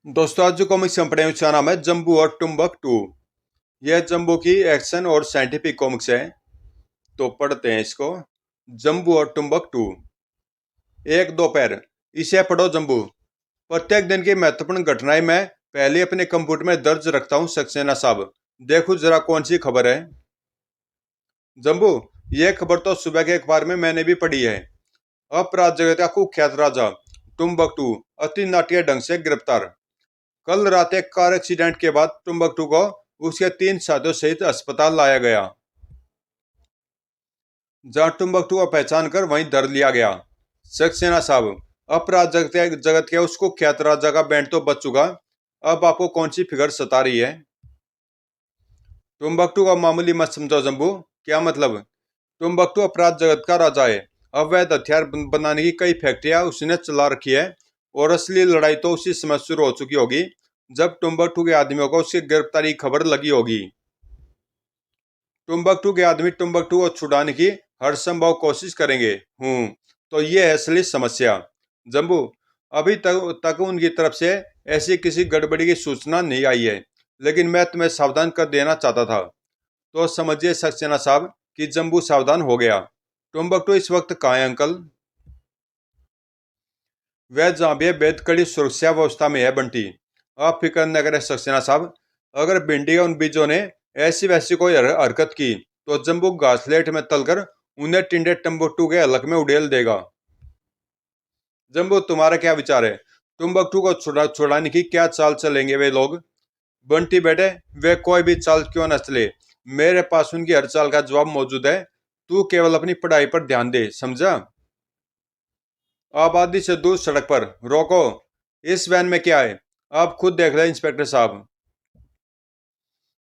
दोस्तों, आज जो कॉमिक्स हम पढ़े उसका नाम है जम्बू और टुम्बकटू। यह जम्बू की एक्शन और साइंटिफिक कॉमिक्स है। तो पढ़ते हैं इसको। जम्बू और टुम्बकटू। एक दोपहर। इसे पढ़ो जम्बू। प्रत्येक दिन की महत्वपूर्ण घटनाएं मैं पहले अपने कंप्यूटर में दर्ज रखता हूँ सक्सेना साहब। देखो जरा कौन सी खबर है। जम्बू, यह खबर तो सुबह के अखबार में मैंने भी पढ़ी है। अपराध जगत का कुख्यात राजा टुम्बकटू अति नाट्य ढंग से गिरफ्तार। कल रात एक कार एक्सीडेंट के बाद टुम्बकटू को उसके 3 साथियों सहित अस्पताल लाया गया, जहां टुम्बकटू को पहचान कर वहीं धर लिया गया। सक्सेना साहब, अपराध जगत के उसको ख्यात राजा का बैंड तो बच चुका। अब आपको कौन सी फिगर सता रही है? टुम्बकटू का मामूली मत समझो जम्बू। क्या मतलब? टुम्बकटू अपराध जगत का राजा है। अवैध हथियार बनाने की कई फैक्ट्रियां उसने चला रखी है। और असली लड़ाई तो उसी समय शुरू हो चुकी होगी जब टुम्बकटू के आदमियों को उसकी गिरफ्तारी की खबर लगी होगी। टुम्बकटू के आदमी टुम्बकटू को छुड़ाने की हर संभव कोशिश करेंगे। तो ये है असली समस्या। जम्बू, अभी तक उनकी तरफ से ऐसी किसी गड़बड़ी की सूचना नहीं आई है, लेकिन मैं तुम्हें सावधान कर देना चाहता था। तो समझिए सक्सेना साहब कि जम्बू सावधान हो गया। टुम्बकटू इस वक्त कहाँ है अंकल? वह जहाँ भी है बेहद कड़ी सुरक्षा व्यवस्था में है बंटी। आप फिक्र न करें सक्सेना साहब। अगर भिंडी या उन बीजों ने ऐसी वैसी कोई हरकत की तो जम्बू घासलेट में तलकर उन्हें टिंडे टम्बकटू के हलक में उड़ेल देगा। जम्बू, तुम्हारा क्या विचार है? टुम्बकटू को छुड़ाने की क्या चाल चलेंगे वे लोग? बंटी बेटे, वे कोई भी चाल क्यों न चले, मेरे पास उनकी हर चाल का जवाब मौजूद है। तू केवल अपनी पढ़ाई पर ध्यान दे, समझा? आबादी से दूर सड़क पर रोको। इस वैन में क्या है? आप खुद देख लें इंस्पेक्टर साहब।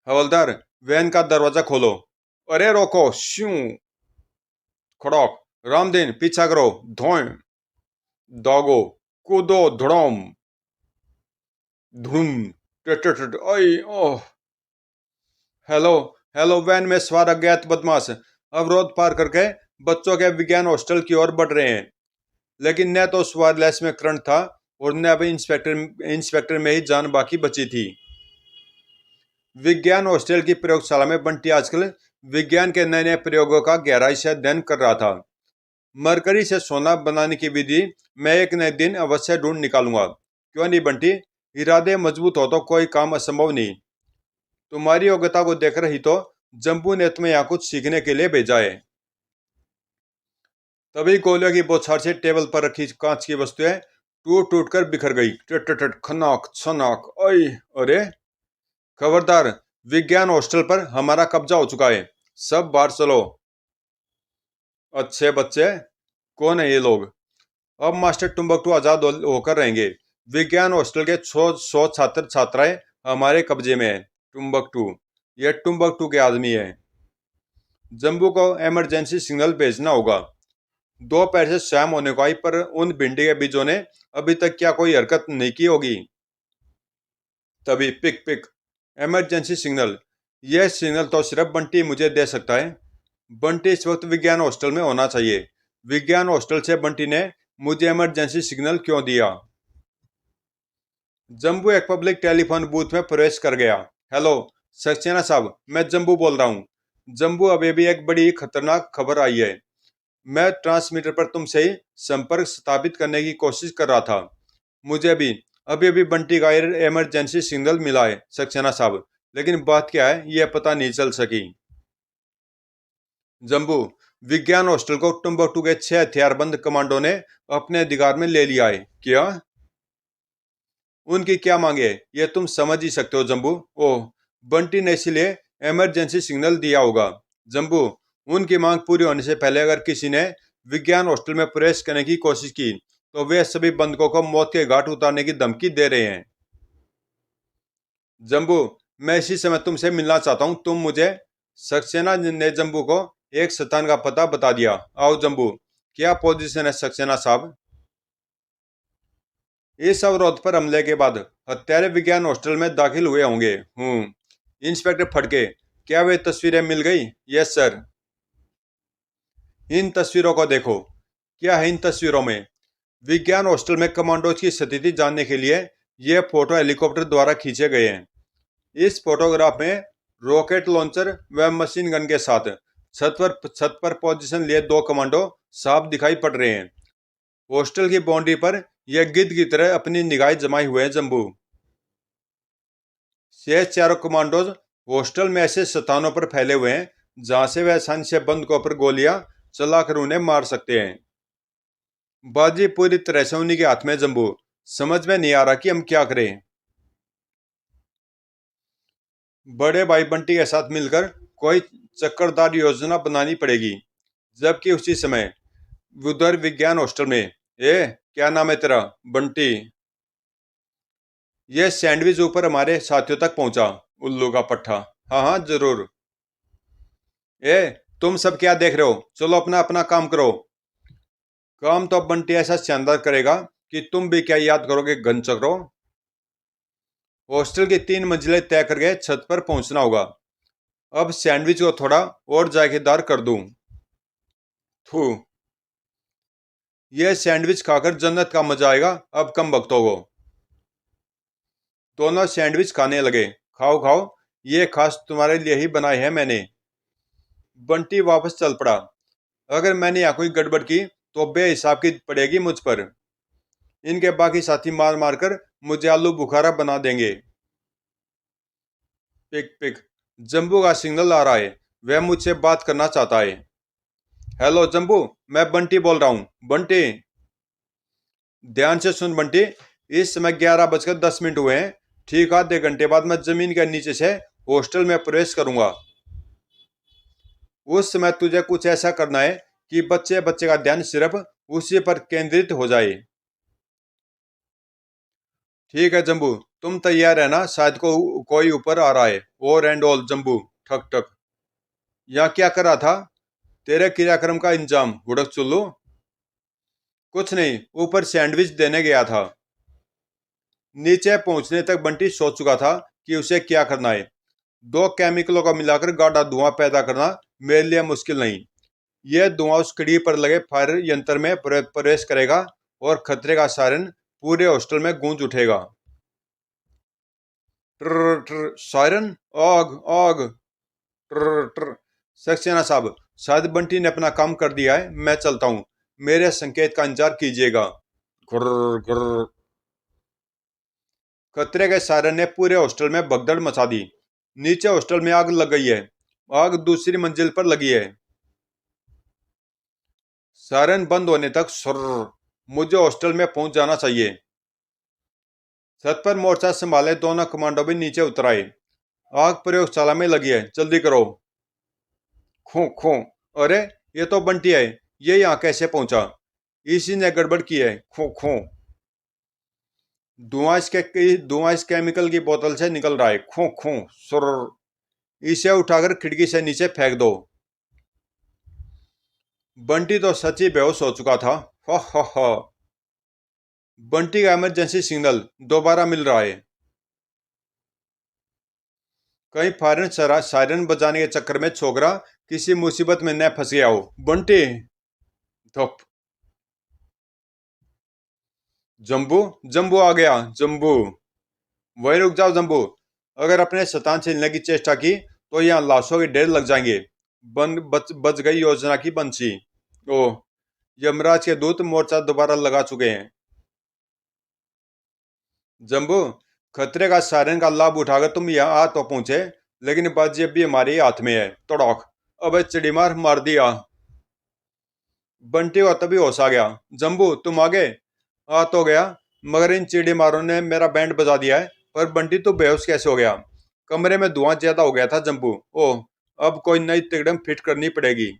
हवलदार, वैन का दरवाजा खोलो। अरे रोको, श्यू। खड़ोक। रामदीन, पीछा करो। धोए। दौगो। कूदो धड़ोम। धुम। टट आई ओह। हेलो। हेलो, वैन में सवार अज्ञात बदमाश अवरोध पार करके बच्चों के विज्ञान हॉस्टल की ओर बढ़ रहे हैं। लेकिन न तो उस वायरलेस में करंट था और न अभी इंस्पेक्टर में ही जान बाकी बची थी। विज्ञान हॉस्टल की प्रयोगशाला में बंटी आजकल विज्ञान के नए नए प्रयोगों का गहराई से अध्ययन कर रहा था। मरकरी से सोना बनाने की विधि मैं एक नए दिन अवश्य ढूंढ निकालूंगा। क्यों नहीं बंटी? इरादे मजबूत हो तो कोई काम असंभव नहीं। तुम्हारी योग्यता को देख रही तो जम्बू ने तुम्हें यहाँ कुछ सीखने के लिए भेजा है। तभी गोलियों की बौछार से टेबल पर रखी कांच की वस्तुएं टूट टूट कर बिखर गई। टट खनाक छनाक। ओए। अरे, खबरदार। विज्ञान हॉस्टल पर हमारा कब्जा हो चुका है। सब बाहर चलो। अच्छे बच्चे, कौन है ये लोग? अब मास्टर टुम्बकटू आजाद होकर रहेंगे। विज्ञान हॉस्टल के 100 छात्र छात्राएं हमारे कब्जे में है। टुम्बकटू, ये टुम्बकटू के आदमी है। जम्बू को इमरजेंसी सिग्नल भेजना होगा। 2 पैर से शाम होने को आई, पर उन भिंडी के बीजों ने अभी तक क्या कोई हरकत नहीं की होगी। तभी पिक पिक। Emergency signal. यह सिग्नल तो सिर्फ बंटी मुझे दे सकता है। बंटी इस वक्त विज्ञान हॉस्टल में होना चाहिए। विज्ञान हॉस्टल से बंटी ने मुझे इमरजेंसी सिग्नल क्यों दिया? जम्बू एक पब्लिक टेलीफोन बूथ में प्रवेश कर गया। हेलो सक्सेना साहब, मैं जम्बू बोल रहा हूँ। जम्बू, अभी भी एक बड़ी खतरनाक खबर आई है। मैं ट्रांसमीटर पर तुमसे ही संपर्क स्थापित करने की कोशिश कर रहा था। मुझे भी अभी अभी बंटी का इमरजेंसी सिग्नल मिला है सक्सेना साहब, लेकिन बात क्या है यह पता नहीं चल सकी। जम्बू, विज्ञान हॉस्टल को टुम्बकटू के 6 हथियारबंद कमांडो ने अपने अधिकार में ले लिया है। क्या? उनकी क्या मांगे है ये तुम समझ ही सकते हो जम्बू। ओह, बंटी ने इसलिए इमरजेंसी सिग्नल दिया होगा। जम्बू, उनकी मांग पूरी होने से पहले अगर किसी ने विज्ञान हॉस्टल में प्रवेश करने की कोशिश की तो वे सभी बंधकों को मौत के घाट उतारने की धमकी दे रहे हैं। जम्बू, मैं इसी समय तुमसे मिलना चाहता हूँ, तुम मुझे। सक्सेना ने जम्बू को एक स्थान का पता बता दिया। आओ जम्बू। क्या पोजीशन है सक्सेना साहब? इस अवरोध पर हमले के बाद हत्यारे विज्ञान हॉस्टल में दाखिल हुए होंगे। इंस्पेक्टर फड़के, क्या वे तस्वीरें मिल गई? Yes sir. इन तस्वीरों को देखो। क्या है इन तस्वीरों में? विज्ञान हॉस्टल में कमांडोज की स्थिति जानने के लिए ये फोटो हेलीकॉप्टर द्वारा खींचे गए हैं। इस फोटोग्राफ में रॉकेट लॉन्चर व मशीन गन के साथ छत पर पोजीशन लिए दो कमांडो साफ दिखाई पड़ रहे हैं। हॉस्टल की बाउंड्री पर यह गिद्ध की तरह अपनी निगाहें जमाए हुए हैं जम्बू। ये चारों कमांडोज हॉस्टल में ऐसे स्थानों पर फैले हुए हैं जहां से वे आसानी से बंदूकों पर गोलियां चलाकर उन्हें मार सकते हैं। बाजी पूरी तरह से उन्हीं के हाथ में जम्बू। समझ में नहीं आ रहा कि हम क्या करें। बड़े भाई बंटी के साथ मिलकर कोई चक्करदार योजना बनानी पड़ेगी। जबकि उसी समय उधर विज्ञान हॉस्टल में, क्या नाम है तेरा? बंटी। यह सैंडविच ऊपर हमारे साथियों तक पहुंचा। उल्लू का पट्टा। हाँ हाँ जरूर। ए तुम सब क्या देख रहे हो? चलो अपना अपना काम करो। काम तो अब बंटी ऐसा शानदार करेगा कि तुम भी क्या याद करोगे गन चक्रो। हॉस्टल की 3 मंजिलें तय करके छत पर पहुंचना होगा। अब सैंडविच को थोड़ा और जायकेदार कर दूं। थू, यह सैंडविच खाकर जन्नत का मजा आएगा अब कम वक्तों को। दोनों सैंडविच खाने लगे। खाओ खाओ, ये खास तुम्हारे लिए ही बनाए हैं मैंने। बंटी वापस चल पड़ा। अगर मैंने यहाँ कोई गड़बड़ की तो बेहिसाब की पड़ेगी मुझ पर। इनके बाकी साथी मार मार कर मुझे आलू बुखारा बना देंगे। पिक पिक, जम्बू का सिग्नल आ रहा है। वह मुझसे बात करना चाहता है। हेलो जम्बू, मैं बंटी बोल रहा हूँ। बंटी, ध्यान से सुन बंटी। इस समय 11:10 हुए हैं। ठीक आधे घंटे बाद मैं जमीन के नीचे से हॉस्टल में प्रवेश करूंगा। उस समय तुझे कुछ ऐसा करना है कि बच्चे बच्चे का ध्यान सिर्फ उसी पर केंद्रित हो जाए। ठीक है जम्बू, तुम तैयार है ना? शायद कोई ऊपर आ रहा है। और एंड ऑल जम्बू। ठक ठक। यहाँ क्या कर रहा था? तेरे क्रियाक्रम का इंजाम हुड़क चुल्लू। कुछ नहीं, ऊपर सैंडविच देने गया था। नीचे पहुंचने तक बंटी सोच चुका था कि उसे क्या करना है। 2 केमिकलों को मिलाकर गाढ़ा धुआं पैदा करना मेरे लिए मुश्किल नहीं। यह धुआं उस कड़ी पर लगे फायर यंत्र में प्रवेश करेगा और खतरे का सायरन पूरे हॉस्टल में गूंज उठेगा। ट्र ट्र सायरन, आग आग। ट्र ट्र। सक्सेना साहब, शायद बंटी ने अपना काम कर दिया है। मैं चलता हूँ। मेरे संकेत का इंतजार कीजिएगा। घुर्र घुर्र। खतरे के सायरन ने पूरे हॉस्टल में भगदड़ मचा दी। नीचे हॉस्टल में आग लग गई है। आग दूसरी मंजिल पर लगी है। सायरन बंद होने तक सुर्र, मुझे हॉस्टल में पहुंच जाना चाहिए। छत पर मोर्चा संभाले दोनों कमांडो भी नीचे उतर आए। आग प्रयोगशाला में लगी है, जल्दी करो। खो खो। अरे, ये तो बंटी है। ये यहाँ कैसे पहुंचा? इसी ने गड़बड़ की है। खो खो। धुआं इस केमिकल की बोतल से निकल रहा है। खो खो। सुर। इसे उठाकर खिड़की से नीचे फेंक दो। बंटी तो सच ही बेहोश हो चुका था। हा। बंटी का इमरजेंसी सिग्नल दोबारा मिल रहा है। कहीं फायरन सायरन बजाने के चक्कर में छोकरा किसी मुसीबत में न फंस गया हो। बंटी। धप। जम्बू, जम्बू आ गया। जम्बू, वही रुक जाओ जम्बू। अगर अपने शतान से हिलने की चेष्टा की तो यहाँ लाशों के ढेर लग जाएंगे। बच गई योजना की बंसी। ओह, यमराज के दूत मोर्चा दोबारा लगा चुके हैं। जम्बू, खतरे का सायरन का लाभ उठाकर तुम यहाँ आ तो पहुंचे, लेकिन बाजी अब भी हमारे ही हाथ में है। तड़ोक। अबे चिड़ी मार दिया। बंटी को तभी होश आ गया। जम्बू तुम आ गए? आ तो गया, मगर इन चिड़ी मारों ने मेरा बैंड बजा दिया है। पर बंटी तो बेहोश कैसे हो गया? कमरे में धुआं ज्यादा हो गया था जम्बू। ओह, अब कोई नई तिकड़म फिट करनी पड़ेगी।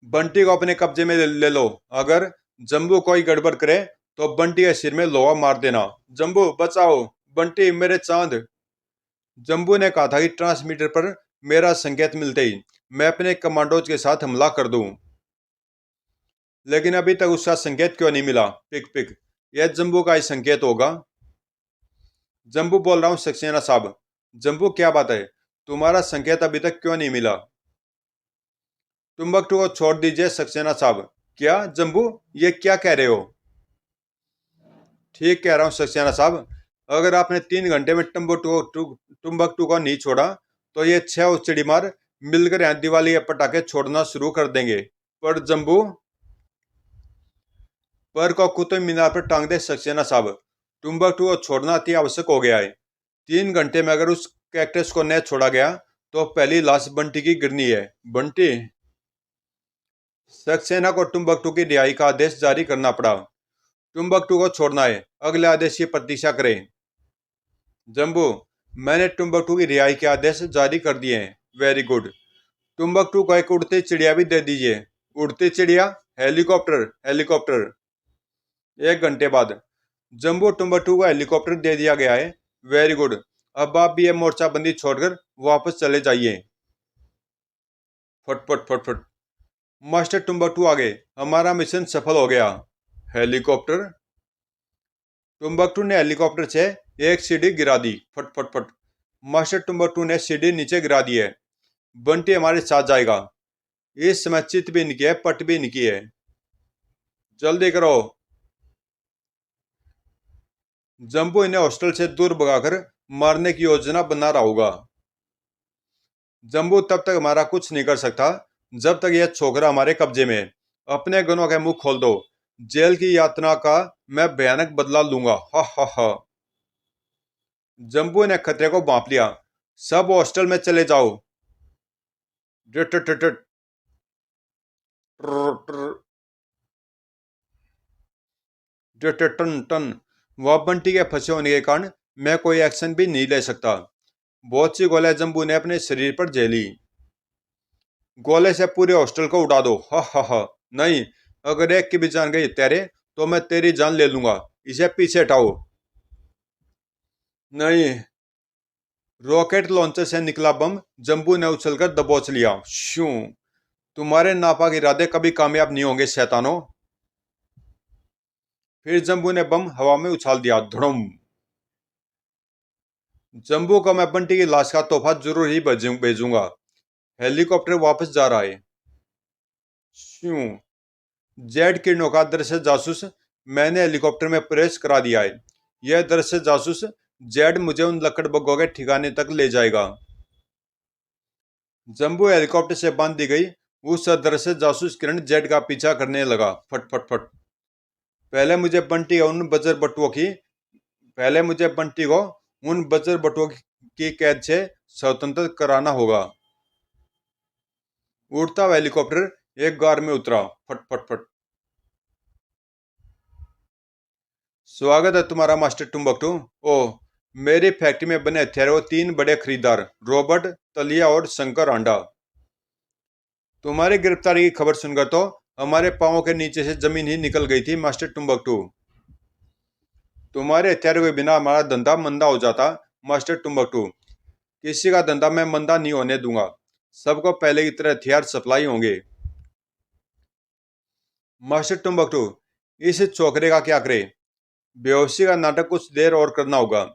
बंटी को अपने कब्जे में ले लो। अगर जम्बू कोई गड़बड़ करे तो बंटी के सिर में लोहा मार देना। जम्बू बचाओ। बंटी मेरे चांद। जम्बू ने कहा था कि ट्रांसमीटर पर मेरा संकेत मिलते ही मैं अपने कमांडोज के साथ हमला कर दूं। लेकिन अभी तक उसका संकेत क्यों नहीं मिला? पिक पिक, यह जम्बू का ही संकेत होगा। जम्बू बोल रहा हूँ सक्सेना साहब। जम्बू क्या बात है? तुम्हारा संकेत अभी तक क्यों नहीं मिला? टुम्बकटू को छोड़ दीजिए सक्सेना साहब। क्या जम्बू, ये क्या कह रहे हो? ठीक कह रहा हूँ सक्सेना साहब। अगर आपने 3 घंटे में टुम्बकटू को नहीं छोड़ा तो ये 6 उचड़ी मार मिलकर यहाँ दिवाली के पटाखे छोड़ना शुरू कर देंगे। पर जम्बू पर को कुतुब मीनार पर टांग दे सक्सेना साहब। टुम्बकटू को छोड़ना अति आवश्यक हो गया है। 3 घंटे में अगर उस कैक्टस को न छोड़ा गया तो पहली लाश बंटी की गिरनी है। बंटी सक्सेना को टुम्बकटू की रिहाई का आदेश जारी करना पड़ा। टुम्बकटू को छोड़ना है, अगले आदेश की प्रतीक्षा करें। जम्बू, मैंने टुम्बकटू की रिहाई के आदेश जारी कर दिए हैं। Very good. टुम्बकटू को एक उड़ती चिड़िया भी दे दीजिए। उड़ती चिड़िया? Helicopter, helicopter. 1 घंटे बाद जम्बू, टुम्बकटू को हेलीकॉप्टर दे दिया गया है। Very good. अब आप भी ये मोर्चाबंदी छोड़कर वापस चले जाइए। फटफट फटफट। मास्टर टुम्बकटू आगे, हमारा मिशन सफल हो गया। हेलीकॉप्टर? टुम्बकटू ने हेलीकॉप्टर से एक सीढ़ी गिरा दी। फट फट फट। मास्टर टुम्बकटू ने सीढ़ी नीचे गिरा दी है। बंटी हमारे साथ जाएगा। इस समय चित भी निकी है, पट भी निकी है। जल्दी करो। जम्बू इन्हें हॉस्टल से दूर भगाकर मारने की योजना बना रहा होगा। जम्बू तब तक हमारा कुछ नहीं कर सकता जब तक यह छोकरा हमारे कब्जे में है। अपने गनों के मुंह खोल दो। जेल की यातना का मैं भयानक बदला लूंगा। हा हा हा। जम्बू ने खतरे को भांप लिया। सब हॉस्टल में चले जाओ। टिट टिट टिट टिट। टन टन। वह बंटी के फंसे होने के कारण मैं कोई एक्शन भी नहीं ले सकता। बहुत सी गोलियां जम्बू ने अपने शरीर पर झेली। गोले से पूरे हॉस्टल को उड़ा दो। हा हा हा। नहीं, अगर एक की भी जान गई तेरे तो मैं तेरी जान ले लूंगा। इसे पीछे हटाओ। नहीं। रॉकेट लॉन्चर से निकला बम जम्बू ने उछलकर दबोच लिया। शू। तुम्हारे नापाक इरादे कभी कामयाब नहीं होंगे शैतानों। फिर जम्बू ने बम हवा में उछाल दिया। धड़म। जम्बू को मैं बंटी की लाश का तोहफा जरूर ही भेजूंगा। हेलीकॉप्टर वापस जा रहा है। शू। जेड किरणों का दृश्य जासूस मैंने हेलीकॉप्टर में प्रवेश करा दिया है। यह दृश्य जासूस जेड मुझे उन लकड़बग्गों के ठिकाने तक ले जाएगा। जम्बू हेलीकॉप्टर से बांध दी गई उस अदृश्य जासूस किरण जेड का पीछा करने लगा। फट फट फट। पहले मुझे बंटी को उन बजर बटुओं की पहले मुझे बंटी को उन बजर बटुओं की कैद से स्वतंत्र कराना होगा। उड़ता हुआ हेलीकॉप्टर एक गार में उतरा। फट फट फट। स्वागत है तुम्हारा मास्टर टुम्बकटू। ओह, मेरी फैक्ट्री में बने हथियारों वो 3 बड़े खरीदार रॉबर्ट, तलिया और शंकर आंडा। तुम्हारी गिरफ्तारी की खबर सुनकर तो हमारे पांवों के नीचे से जमीन ही निकल गई थी मास्टर टुम्बकटू। तुम्हारे हथियारों के बिना हमारा धंधा मंदा हो जाता मास्टर टुम्बकटू। किसी का धंधा मैं मंदा नहीं होने दूंगा। सबको पहले की तरह हथियार सप्लाई होंगे। मास्टर टुम्बकटू, इस छोकरे का क्या करे? बेहोशी का नाटक कुछ देर और करना होगा।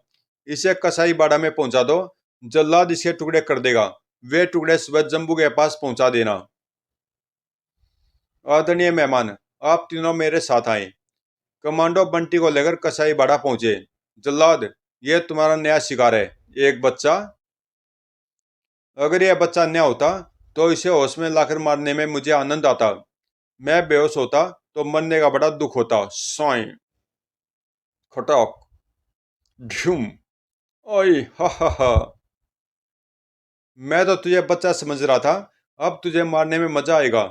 इसे कसाई बाड़ा में पहुंचा दो। जल्लाद इसके टुकड़े कर देगा। वे टुकड़े सुबह जम्बू के पास पहुंचा देना। आदरणीय मेहमान, आप तीनों मेरे साथ आए। कमांडो बंटी को लेकर कसाई बाड़ा पहुंचे। जल्लाद, यह तुम्हारा नया शिकार है, एक बच्चा। अगर यह बच्चा नया होता तो इसे होश में लाकर मारने में मुझे आनंद आता। मैं बेहोश होता तो मरने का बड़ा दुख होता। सोई। खटक। झुम। ओए हा हा हा। मैं तो तुझे बच्चा समझ रहा था। अब तुझे मारने में मजा आएगा।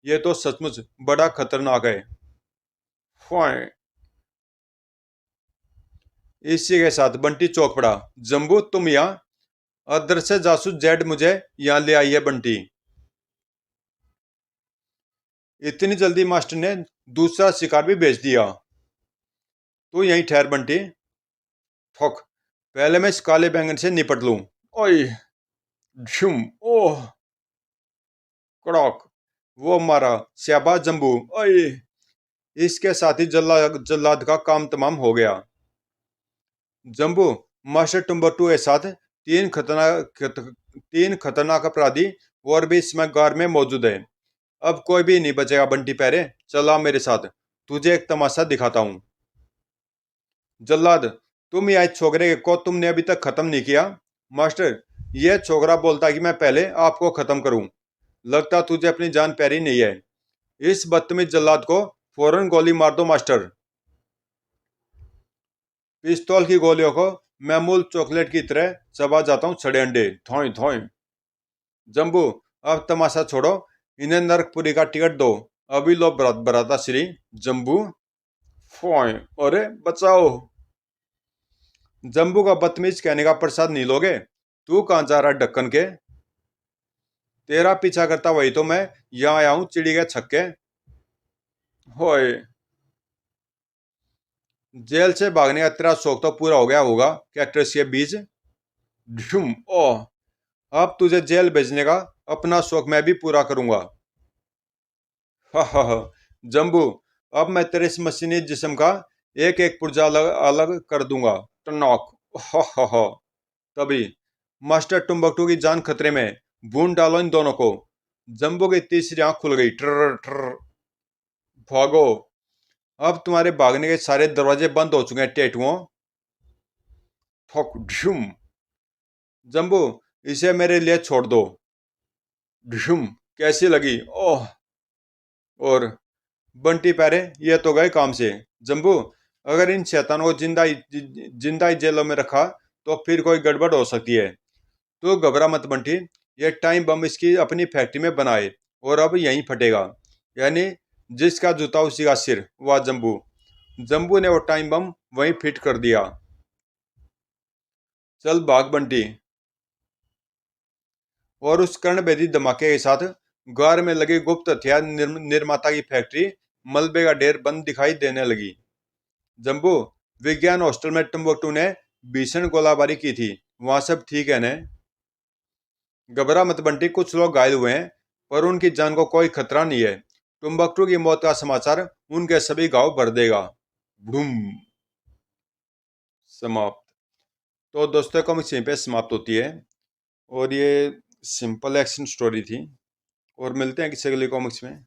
ये तो सचमुच बड़ा खतरनाक है। फाय। इसी के साथ बंटी चौंक पड़ा। जम्बू, तुम यहाँ? अदृश्य जासूस जेड मुझे यहाँ ले आई है बंटी। इतनी जल्दी मास्टर ने दूसरा शिकार भी भेज दिया। तू यहीं ठहर बंटी। ठोक। पहले मैं इस काले बैंगन से निपट लूं। ओए। झुम। ओह। कड़क। वो मारा। शाबाश जम्बू। ओए। इसके साथ ही जल्लाद का काम तमाम हो गया। जम्बू, मास्टर टुम्बकटू के साथ तीन खतरनाक अपराधी और भी इसमें गार में मौजूद है। अब कोई भी नहीं बचेगा बंटी पैरे। चला मेरे साथ, तुझे एक तमाशा दिखाता हूँ। जल्लाद, तुम या इस छोकरे को तुमने अभी तक खत्म नहीं किया। मास्टर, यह छोकरा बोलता कि मैं पहले आपको खत्म करूं। लगता तुझे अपनी जान प्यारी नहीं है। इस बदतमीज जल्लाद को फौरन गोली मार दो मास्टर। पिस्तौल की गोलियों को मैमूल चॉकलेट की तरह चबा जाता हूँ छड़े अंडे। थोई थोई। जम्बू, अब तमाशा छोड़ो, इन्हें नरकपुरी का टिकट दो। अभी लो बराता श्री। जम्बू, फोय, अरे बचाओ। जम्बू का बदतमीज कहने का प्रसाद नहीं लोगे? तू कहाँ जा रहा ढक्कन के? तेरा पीछा करता वही तो मैं यहाँ आया हूँ चिड़ी के छक्के। होए, जेल से भागने का तेरा शौक तो पूरा हो गया होगा कैक्टस के बीज। ढूम, ओह, अब तुझे जेल भेजने का अपना शौक मैं भी पूरा करूंगा। हा हा हा। जम्बू, अब मैं तेरे इस मशीनी जिस्म का एक एक पुर्जा अलग अलग कर दूंगा। टनॉक। हा हा हा। तभी मास्टर टुम्बकटू की जान खतरे में। बूंद डालो इन दोनों को। जम्बू की तीसरी आंख खुल गई। ट्र ट्र। भागो, अब तुम्हारे भागने के सारे दरवाजे बंद हो चुके हैं टेटुओं। ठोक ढूम। जम्बू, इसे मेरे लिए छोड़ दो। ढूम। कैसी लगी? ओह। और बंटी पैरे, ये तो गए काम से। जम्बू, अगर इन शैतानों को जिंदा ही जेलों में रखा तो फिर कोई गड़बड़ हो सकती है। तो घबरा मत बंटी, ये टाइम बम इसकी अपनी फैक्ट्री में बनाए और अब यहीं फटेगा। यानी जिसका जूता उसी का सिर। वाह जम्बू। जम्बू ने वो टाइम बम वहीं फिट कर दिया। चल भाग बंटी। और उस कर्णभेदी धमाके के साथ गार में लगी गुप्त हथियार निर्माता की फैक्ट्री मलबे का ढेर बंद दिखाई देने लगी। जम्बू, विज्ञान हॉस्टल में टुम्बकटू ने भीषण गोलाबारी की थी, वहां सब ठीक है न? घबरा मत बंटी, कुछ लोग घायल हुए हैं पर उनकी जान को कोई खतरा नहीं है। टुम्बकटू की मौत का समाचार उनके सभी गांव भर देगा। बूम। समाप्त। तो दोस्तों कॉमिक्स यहीं पे समाप्त होती है। और ये सिंपल एक्शन स्टोरी थी। और मिलते हैं किसी अगले कॉमिक्स में।